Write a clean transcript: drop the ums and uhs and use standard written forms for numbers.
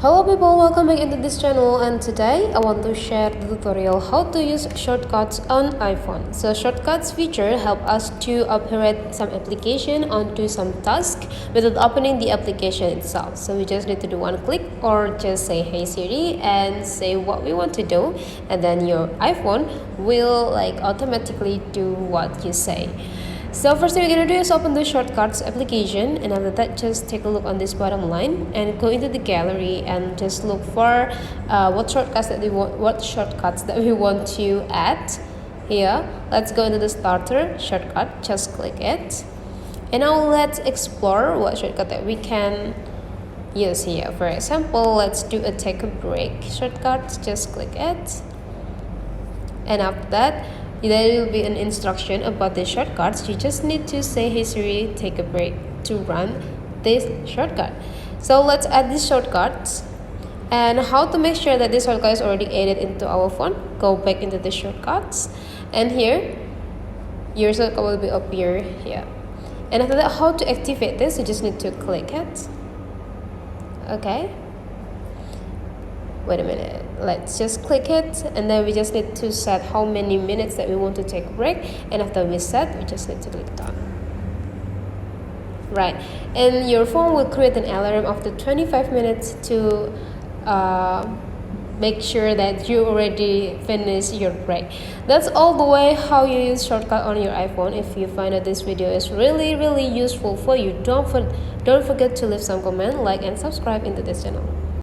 Hello people, welcome back into this channel, and today I want to share the tutorial how to use shortcuts on iPhone. So shortcuts feature help us to operate some application onto some task without opening the application itself. So we just need to do one click or just say hey Siri and say what we want to do, and then your iPhone will automatically do what you say. So first thing we're gonna do is open the shortcuts application, and after that just take a look on this bottom line and go into the gallery and just look for what shortcuts that we want to add. Here, let's go into the starter shortcut, just click it, and now let's explore what shortcut that we can use here. For example, let's do a take a break shortcut, just click it, and after that there will be an instruction about the shortcuts. You just need to say hey Siri, take a break to run this shortcut. So let's add these shortcuts, and how to make sure that this shortcut is already added into our phone. Go back into the shortcuts, and here your shortcut will be appear here. And after that, how to activate this, you just need to click it. Okay, wait a minute, let's just click it, and then we just need to set how many minutes that we want to take a break, and after we set, we just need to click done. Right, and your phone will create an alarm after 25 minutes to make sure that you already finished your break. That's all the way how you use shortcut on your iPhone. If you find that this video is really useful for you, don't forget to leave some comment, like and subscribe into this channel.